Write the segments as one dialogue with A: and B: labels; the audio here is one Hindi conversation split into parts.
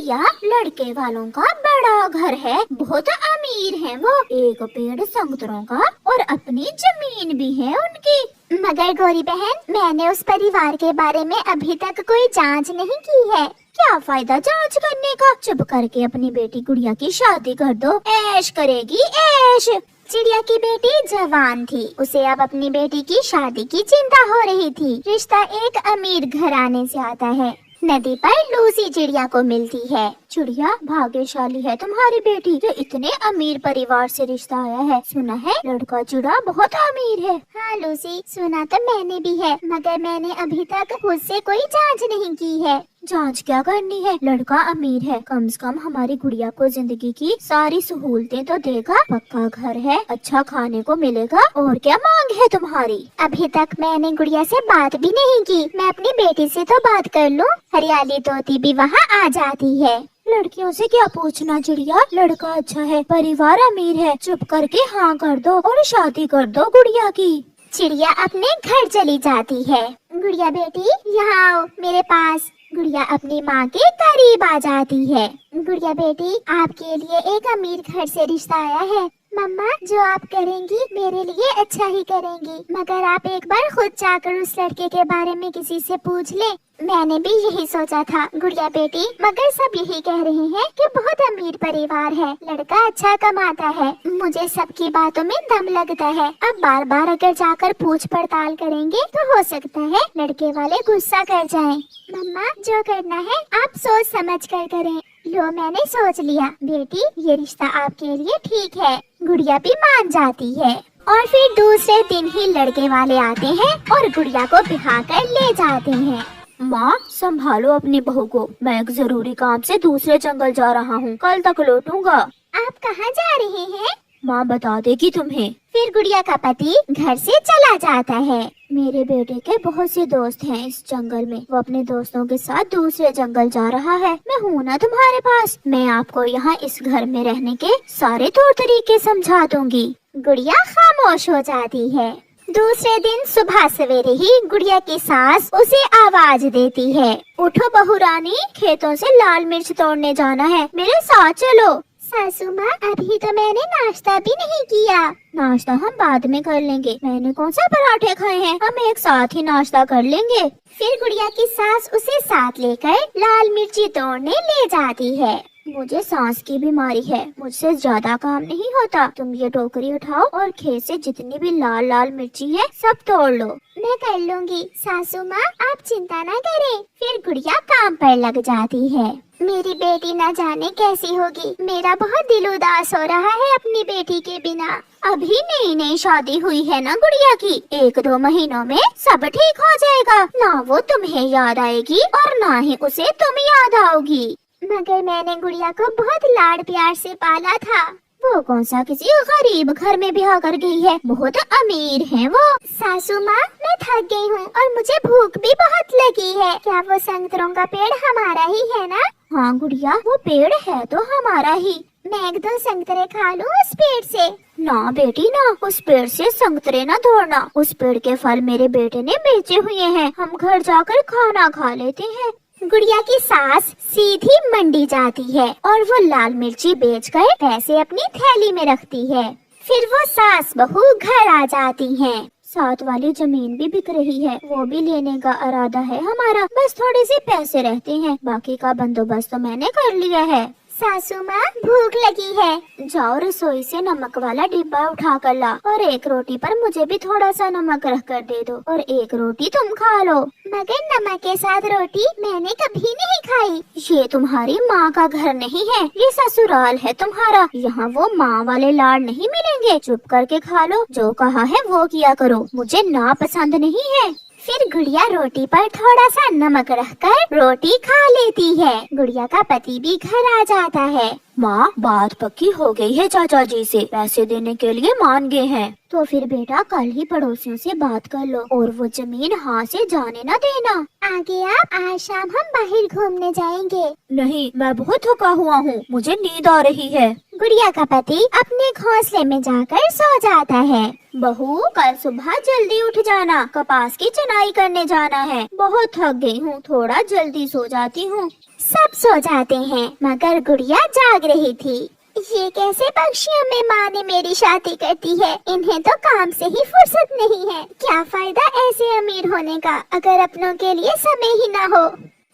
A: चिड़िया लड़के वालों का बड़ा घर है, बहुत अमीर है वो, एक पेड़ संतरों का और अपनी जमीन भी है उनकी। मगर गौरी बहन, मैंने उस परिवार के बारे में अभी तक कोई जांच नहीं की है। क्या फायदा जांच करने का, चुप करके अपनी बेटी गुड़िया की शादी कर दो, ऐश करेगी ऐश। चिड़िया की बेटी जवान थी, उसे अब अपनी बेटी की शादी की चिंता हो रही थी। रिश्ता एक अमीर घराने से आता है। नदी पर लूसी चिड़िया को मिलती है। चिड़िया, भाग्यशाली है तुम्हारी बेटी जो इतने अमीर परिवार से रिश्ता आया है। सुना है लड़का चिड़ा बहुत अमीर है। हाँ लूसी, सुना तो मैंने भी है, मगर मैंने अभी तक उससे कोई जांच नहीं की है। जांच क्या करनी है, लड़का अमीर है, कम से कम हमारी गुड़िया को जिंदगी की सारी सहूलतें तो देगा। पक्का घर है, अच्छा खाने को मिलेगा, और क्या मांग है तुम्हारी। अभी तक मैंने गुड़िया से बात भी नहीं की, मैं अपनी बेटी से तो बात कर लूं। हरियाली तोती भी वहाँ आ जाती है। लड़कियों से क्या पूछना चिड़िया, लड़का अच्छा है, परिवार अमीर है, चुप करके हाँ कर दो और शादी कर दो गुड़िया की। चिड़िया अपने घर चली जाती है। गुड़िया बेटी, यहाँ आओ मेरे पास। गुड़िया अपनी माँ के करीब आ जाती है। गुड़िया बेटी, आपके लिए एक अमीर घर से रिश्ता आया है। मम्मा, जो आप करेंगी मेरे लिए अच्छा ही करेंगी, मगर आप एक बार खुद जाकर उस लड़के के बारे में किसी से पूछ ले। मैंने भी यही सोचा था गुड़िया बेटी, मगर सब यही कह रहे हैं कि बहुत अमीर परिवार है, लड़का अच्छा कमाता है। मुझे सबकी बातों में दम लगता है। अब बार बार अगर जाकर पूछ पड़ताल करेंगे तो हो सकता है लड़के वाले गुस्सा कर जाएं। मम्मा, जो करना है आप सोच समझ कर करें। लो, मैंने सोच लिया बेटी, ये रिश्ता आपके लिए ठीक है। गुड़िया भी मान जाती है और फिर दूसरे दिन ही लड़के वाले आते हैं और गुड़िया को बिठा कर ले जाते हैं। माँ, संभालो अपनी बहू को, मैं एक जरूरी काम से दूसरे जंगल जा रहा हूँ, कल तक लौटूंगा। आप कहाँ जा रहे हैं? माँ बता देगी तुम्हें। फिर गुड़िया का पति घर से चला जाता है। मेरे बेटे के बहुत से दोस्त हैं इस जंगल में, वो अपने दोस्तों के साथ दूसरे जंगल जा रहा है। मैं हूँ ना तुम्हारे पास, मैं आपको यहाँ इस घर में रहने के सारे तौर तरीके समझा दूंगी। गुड़िया खामोश हो जाती है। दूसरे दिन सुबह सवेरे ही गुड़िया की सास उसे आवाज देती है, उठो बहू रानी, खेतों से लाल मिर्च तोड़ने जाना है, मेरे साथ चलो। सासू माँ, अभी तो मैंने नाश्ता भी नहीं किया। नाश्ता हम बाद में कर लेंगे, मैंने कौन सा पराठे खाए हैं, हम एक साथ ही नाश्ता कर लेंगे। फिर गुड़िया की सास उसे साथ लेकर लाल मिर्ची तोड़ने ले जाती है। मुझे सांस की बीमारी है, मुझसे ज्यादा काम नहीं होता, तुम ये टोकरी उठाओ और खेत से जितनी भी लाल लाल मिर्ची है सब तोड़ लो। मैं कर लूंगी सासू माँ, आप चिंता न करें। फिर गुड़िया काम पर लग जाती है। मेरी बेटी न जाने कैसी होगी, मेरा बहुत दिल उदास हो रहा है अपनी बेटी के बिना। अभी नई नई शादी हुई है ना गुड़िया की, 1-2 महीनों में सब ठीक हो जाएगा, ना वो तुम्हें याद आएगी और ना ही उसे तुम याद आओगी। मगर मैंने गुड़िया को बहुत लाड प्यार से पाला था, वो कौन सा किसी गरीब घर में ब्याह कर गई है, बहुत अमीर है वो। सासू माँ, मैं थक गई हूँ और मुझे भूख भी बहुत लगी है, क्या वो संतरों का पेड़ हमारा ही है ना? हाँ गुड़िया, वो पेड़ है तो हमारा ही, मैं 1-2 संतरे खा लूँ उस पेड़ से। ना बेटी ना, उस पेड़ से संतरे ना तोड़ना, उस पेड़ के फल मेरे बेटे ने बेचे हुए हैं, हम घर जाकर खाना खा लेते हैं। गुड़िया की सास सीधी मंडी जाती है और वो लाल मिर्ची बेचकर पैसे अपनी थैली में रखती है। फिर वो सास बहू घर आ जाती हैं। साथ वाली जमीन भी बिक रही है, वो भी लेने का इरादा है हमारा, बस थोड़े से पैसे रहते हैं, बाकी का बंदोबस्त तो मैंने कर लिया है। सासू माँ, भूख लगी है, जाओ रसोई से नमक वाला डिब्बा उठा कर ला और 1 रोटी पर मुझे भी थोड़ा सा नमक रख कर दे दो और 1 रोटी तुम खा लो। मगर नमक के साथ रोटी मैंने कभी नहीं खाई। ये तुम्हारी माँ का घर नहीं है, ये ससुराल है तुम्हारा, यहाँ वो माँ वाले लाड नहीं मिलेंगे, चुप करके खा लो, जो कहा है वो किया करो, मुझे ना पसंद नहीं है। फिर गुड़िया रोटी पर थोड़ा सा नमक रखकर रोटी खा लेती है। गुड़िया का पति भी घर आ जाता है। माँ, बात पक्की हो गई है, चाचा जी से पैसे देने के लिए मान गए हैं। तो फिर बेटा कल ही पड़ोसियों से बात कर लो और वो जमीन हाथ से जाने ना देना। आगे आप, आज शाम हम बाहर घूमने जाएंगे।
B: नहीं, मैं बहुत थका हुआ हूँ, मुझे नींद आ रही है।
A: गुड़िया का पति अपने घोंसले में जाकर सो जाता है।
B: बहू, कल सुबह जल्दी उठ जाना, कपास की चुनाई करने जाना है। बहुत थक गई हूँ, थोड़ा जल्दी सो जाती हूँ।
A: सब सो जाते हैं मगर गुड़िया जाग रही थी। ये कैसे पक्षियों में माँ ने मेरी शादी करती है, इन्हें तो काम से ही फुर्सत नहीं है। क्या फायदा ऐसे अमीर होने का अगर अपनों के लिए समय ही ना हो।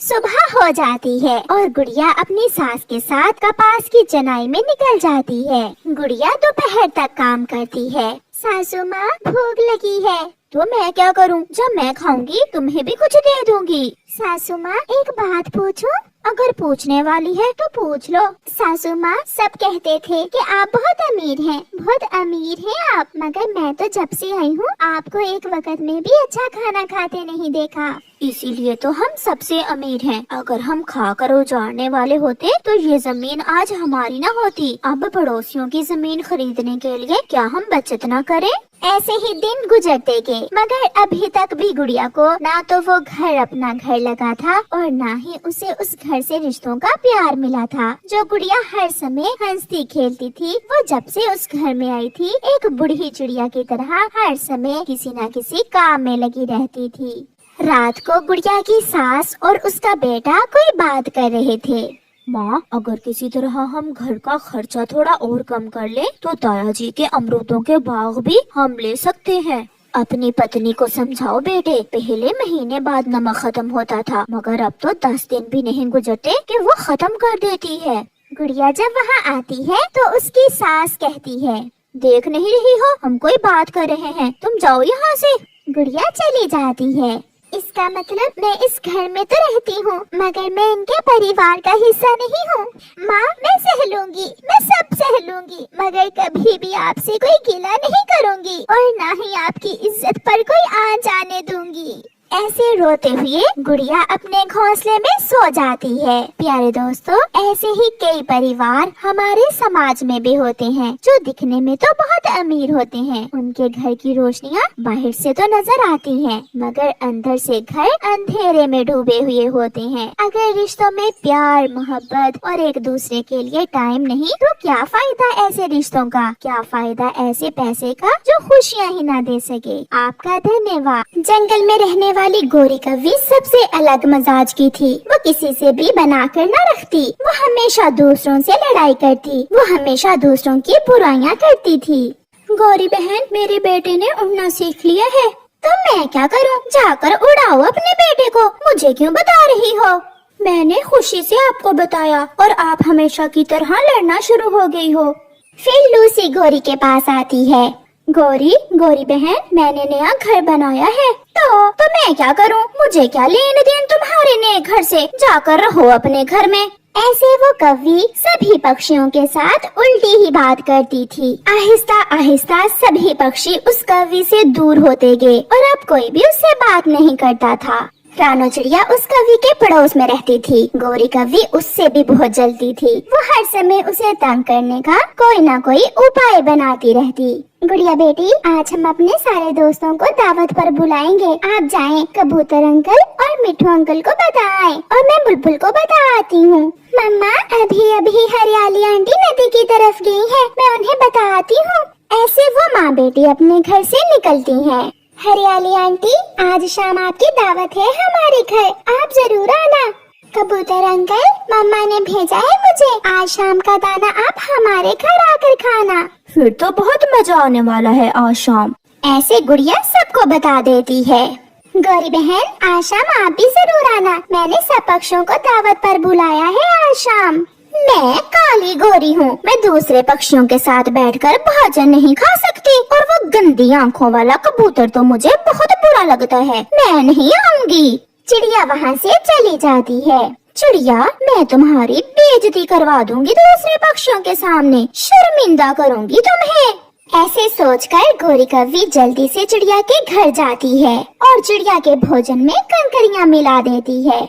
A: सुबह हो जाती है और गुड़िया अपनी सास के साथ कपास की चुनाई में निकल जाती है। गुड़िया दोपहर तक काम करती है। सासू माँ, भूख लगी है।
B: तो मैं क्या करूँ? जब मैं खाऊंगी तुम्हें भी कुछ दे दूंगी।
A: सासू माँ, एक बात पूछूं?
B: अगर पूछने वाली है तो पूछ लो।
A: सासू माँ, सब कहते थे कि आप बहुत अमीर हैं, बहुत अमीर हैं आप, मगर मैं तो जब से आई हूँ आपको एक वक्त में भी अच्छा खाना खाते नहीं देखा।
B: इसीलिए तो हम सबसे अमीर हैं। अगर हम खाकर उजाड़ने वाले होते तो ये जमीन आज हमारी न होती। अब पड़ोसियों की जमीन खरीदने के लिए क्या हम बचत न करें?
A: ऐसे ही दिन गुजरते गए मगर अभी तक भी गुड़िया को ना तो वो घर अपना घर लगा था और ना ही उसे उस घर से रिश्तों का प्यार मिला था। जो गुड़िया हर समय हंसती खेलती थी, वो जब से उस घर में आई थी एक बूढ़ी चिड़िया की तरह हर समय किसी न किसी काम में लगी रहती थी। रात को गुड़िया की सास और उसका बेटा कोई बात कर रहे थे।
B: माँ, अगर किसी तरह हम घर का खर्चा थोड़ा और कम कर ले तो ताया जी के अमरूदों के बाग भी हम ले सकते हैं।
A: अपनी पत्नी को समझाओ बेटे, पहले महीने बाद नमक खत्म होता था मगर अब तो 10 दिन भी नहीं गुजरते कि वो खत्म कर देती है। गुड़िया जब वहाँ आती है तो उसकी सास कहती है,
B: देख नहीं रही हो हम कोई बात कर रहे हैं, तुम जाओ यहाँ से।
A: गुड़िया चली जाती है। इसका मतलब मैं इस घर में तो रहती हूँ मगर मैं इनके परिवार का हिस्सा नहीं हूँ। माँ, मैं सह लूंगी, मैं सब सह लूंगी मगर कभी भी आपसे कोई गिला नहीं करूँगी और ना ही आपकी इज्जत पर कोई आँच आने दूंगी। ऐसे रोते हुए गुड़िया अपने घोंसले में सो जाती है। प्यारे दोस्तों, ऐसे ही कई परिवार हमारे समाज में भी होते हैं जो दिखने में तो बहुत अमीर होते हैं। उनके घर की रोशनियाँ बाहर से तो नजर आती हैं, मगर अंदर से घर अंधेरे में डूबे हुए होते हैं। अगर रिश्तों में प्यार, मोहब्बत और एक दूसरे के लिए टाइम नहीं तो क्या फायदा ऐसे रिश्तों का, क्या फायदा ऐसे पैसे का जो खुशियाँ ही ना दे सके। आपका धन्यवाद। जंगल में रहने वाली गोरी कव्वी सबसे अलग मजाज की थी। वो किसी से भी बनाकर न रखती। वो हमेशा दूसरों से लड़ाई करती। वो हमेशा दूसरों की बुराइयां करती थी।
B: गौरी बहन, मेरे बेटे ने उड़ना सीख लिया है।
A: तो मैं क्या करूं? जाकर उड़ाओ अपने बेटे को, मुझे क्यों बता रही हो?
B: मैंने खुशी से आपको बताया और आप हमेशा की तरह लड़ना शुरू हो गई हो।
A: फिर लूसी गोरी के पास आती है।
B: गौरी बहन, मैंने नया घर बनाया है।
A: तो मैं क्या करूं? मुझे क्या लेन देन तुम्हारे नए घर से? जाकर रहो अपने घर में। ऐसे वो कव्वी सभी पक्षियों के साथ उल्टी ही बात करती थी। आहिस्ता आहिस्ता सभी पक्षी उस कव्वी से दूर होते गए और अब कोई भी उससे बात नहीं करता था। रानो चिड़िया उस कव्वी के पड़ोस में रहती थी। गौरी कव्वी उससे भी बहुत जलती थी। वो हर समय उसे तंग करने का कोई ना कोई उपाय बनाती रहती। गुड़िया बेटी, आज हम अपने सारे दोस्तों को दावत पर बुलाएंगे। आप जाएं, कबूतर अंकल और मिठू अंकल को बताएं और मैं बुलबुल को बता आती हूँ। मम्मा, अभी अभी हरियाली आंटी नदी की तरफ गई है, मैं उन्हें बता आती हूँ। ऐसे वो माँ बेटी अपने घर से निकलती हैं। हरियाली आंटी, आज शाम आपकी दावत है हमारे घर, आप जरूर आना। कबूतर अंकल, मम्मा ने भेजा है मुझे, आज शाम का दाना आप हमारे घर आकर खाना।
B: फिर तो बहुत मजा आने वाला है आज शाम।
A: ऐसे गुड़िया सबको बता देती है। गौरी बहन, आज शाम आप भी जरूर आना, मैंने सब पक्षियों को दावत पर बुलाया है आज शाम। मैं काली गोरी हूँ, मैं दूसरे पक्षियों के साथ बैठकर भोजन नहीं खा सकती और वो गंदी आँखों वाला कबूतर तो मुझे बहुत बुरा लगता है, मैं नहीं आऊंगी। चिड़िया वहाँ से चली जाती है। चिड़िया, मैं तुम्हारी बेइज्जती करवा दूंगी दूसरे पक्षियों के सामने, शर्मिंदा करूंगी तुम्हें। ऐसे सोचकर गोरी कव्वी जल्दी से चिड़िया के घर जाती है और चिड़िया के भोजन में कंकरियां मिला देती है।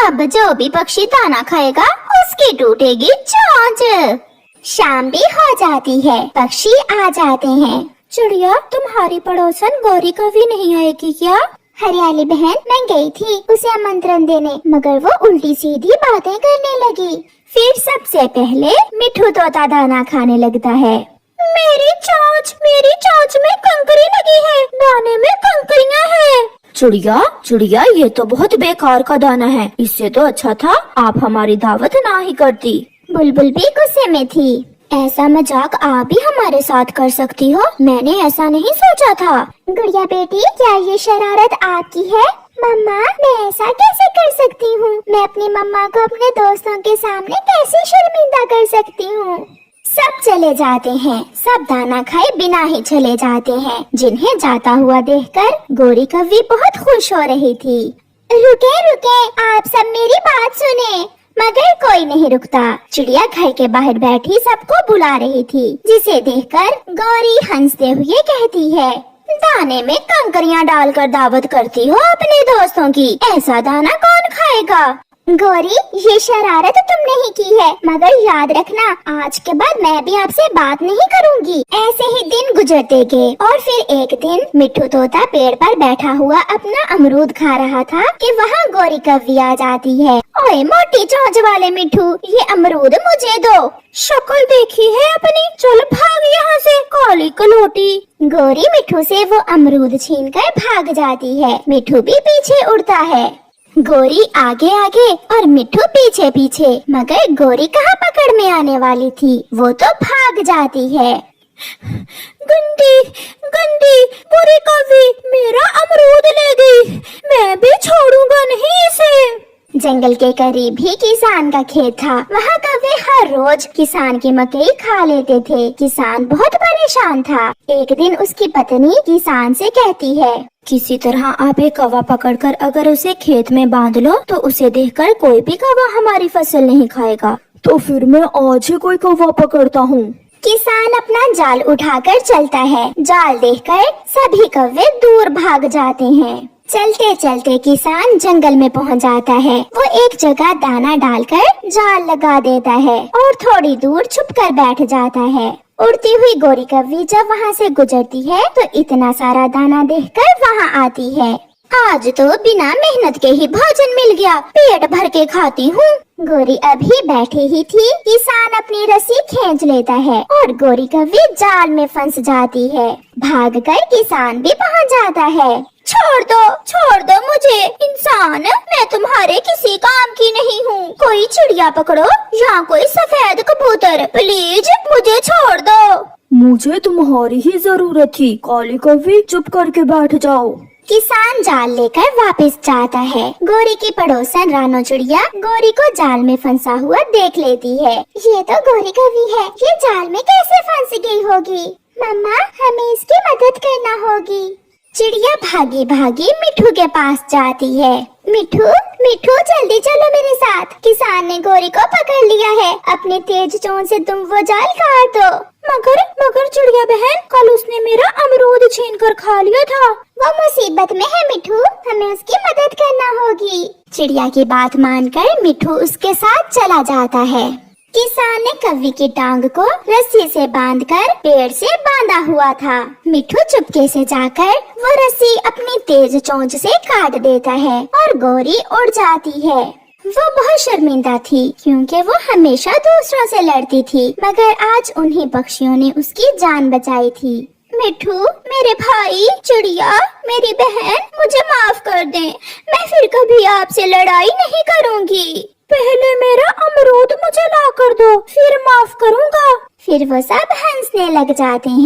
A: अब जो भी पक्षी दाना खाएगा उसकी टूटेगी चोंच। शाम भी हो जाती है, पक्षी आ जाते हैं।
B: चिड़िया, तुम्हारी पड़ोसन गौरी कभी नहीं आएगी क्या?
A: हरियाली बहन, मैं गई थी उसे आमंत्रण देने, मगर वो उल्टी सीधी बातें करने लगी। फिर सबसे पहले मिठू तोता दाना खाने लगता है।
B: मेरी चोंच में कंकरी लगी है, दाने में कंकरियां हैं। चिड़िया, ये तो बहुत बेकार का दाना है। इससे तो अच्छा था आप हमारी दावत ना ही करती।
A: बुलबुल भी गुस्से में थी।
B: ऐसा मजाक आप भी हमारे साथ कर सकती हो? मैंने ऐसा नहीं सोचा था।
A: गुड़िया बेटी, क्या ये शरारत आपकी है? मम्मा, मैं ऐसा कैसे कर सकती हूँ? मैं अपनी मम्मा को अपने दोस्तों के सामने कैसे शर्मिंदा कर सकती हूँ? सब चले जाते हैं, सब दाना खाए बिना ही चले जाते हैं। जिन्हें जाता हुआ देखकर गोरी कव्वी बहुत खुश हो रही थी। रुके, आप सब मेरी बात सुने। मगर कोई नहीं रुकता। चिड़िया घर के बाहर बैठी सबको बुला रही थी, जिसे देखकर गौरी हंसते हुए कहती है, दाने में कंकरियां डालकर दावत करती हो अपने दोस्तों की, ऐसा दाना कौन खाएगा? गौरी, ये शरारत तुमने ही की है, मगर याद रखना, आज के बाद मैं भी आपसे बात नहीं करूंगी। ऐसे ही दिन गुजरते गए और फिर एक दिन मिठू तोता पेड़ पर बैठा हुआ अपना अमरूद खा रहा था कि वहाँ गौरी कव्वी आ जाती है। ओए मोटी चोंच वाले मिठू, ये अमरूद मुझे दो।
B: शक्ल देखी है अपनी, चल भाग यहाँ से काली कलोटी।
A: गौरी मिठू से वो अमरूद छीनकर भाग जाती है। मिठू भी पीछे उड़ता है। गोरी आगे आगे और मिठू पीछे पीछे, मगर गोरी कहाँ पकड़ में आने वाली थी, वो तो भाग जाती है।
B: गंदी बुरी कव्वी मेरा अमरूद ले गई, मैं भी छोड़ूंगा नहीं इसे।
A: जंगल के करीब ही किसान का खेत था। वहाँ कव्वे हर रोज किसान की मकई खा लेते थे। किसान बहुत परेशान था। एक दिन उसकी पत्नी किसान से कहती है,
B: किसी तरह आप एक कौवा पकड़कर अगर उसे खेत में बांध लो तो उसे देखकर कोई भी कौवा हमारी फसल नहीं खाएगा।
C: तो फिर मैं आज ही कोई कौवा पकड़ता हूँ।
A: किसान अपना जाल उठाकर चलता है। जाल देखकर सभी कौवे दूर भाग जाते हैं। चलते चलते किसान जंगल में पहुंच जाता है। वो एक जगह दाना डालकर जाल लगा देता है और थोड़ी दूर छुपकर बैठ जाता है। उड़ती हुई गोरी कव्वी जब वहाँ से गुजरती है तो इतना सारा दाना देखकर वहाँ आती है। आज तो बिना मेहनत के ही भोजन मिल गया, पेट भर के खाती हूँ। गोरी अभी बैठी ही थी, किसान अपनी रस्सी खींच लेता है और गोरी कव्वी जाल में फंस जाती है। भागकर किसान भी पहुँच जाता है। छोड़ दो मुझे इंसान, मैं तुम्हारे किसी काम की नहीं हूँ। कोई चिड़िया पकड़ो या कोई सफेद कबूतर, प्लीज मुझे छोड़ दो।
C: मुझे तुम्हारी ही जरूरत थी, काली कव्वी चुप करके बैठ जाओ।
A: किसान जाल लेकर वापस जाता है। गोरी की पड़ोसन रानो चिड़िया गोरी को जाल में फंसा हुआ देख लेती है। ये तो गोरी कव्वी है, ये जाल में कैसे फंस गई होगी? मम्मा, हमें इसकी मदद करना होगी। चिड़िया भागी भागी मिठू के पास जाती है। मिठू जल्दी चलो मेरे साथ, किसान ने गोरी को पकड़ लिया है। अपने तेज चोंच से तुम वो जाल काट दो।
B: मगर चिड़िया बहन, कल उसने मेरा अमरूद छीन कर खा लिया था।
A: वो मुसीबत में है मिठू, हमें उसकी मदद करना होगी। चिड़िया की बात मानकर मिठू उसके साथ चला जाता है। किसान ने कव्वी की टांग को रस्सी से बांधकर पेड़ से बांधा हुआ था। मिठू चुपके से जाकर वो रस्सी अपनी तेज चोंच से काट देता है और गोरी उड़ जाती है। वो बहुत शर्मिंदा थी क्योंकि वो हमेशा दूसरों से लड़ती थी, मगर आज उन्हीं पक्षियों ने उसकी जान बचाई थी। मिठू, मेरे भाई, चिड़िया, मेरी बहन, मुझे माफ कर दें। मैं फिर कभी आपसे लड़ाई नहीं करूँगी।
B: पहले मेरा अमरूद मुझे ला कर दो, फिर माफ करूँगा।
A: फिर वो सब हंसने लग जाते हैं।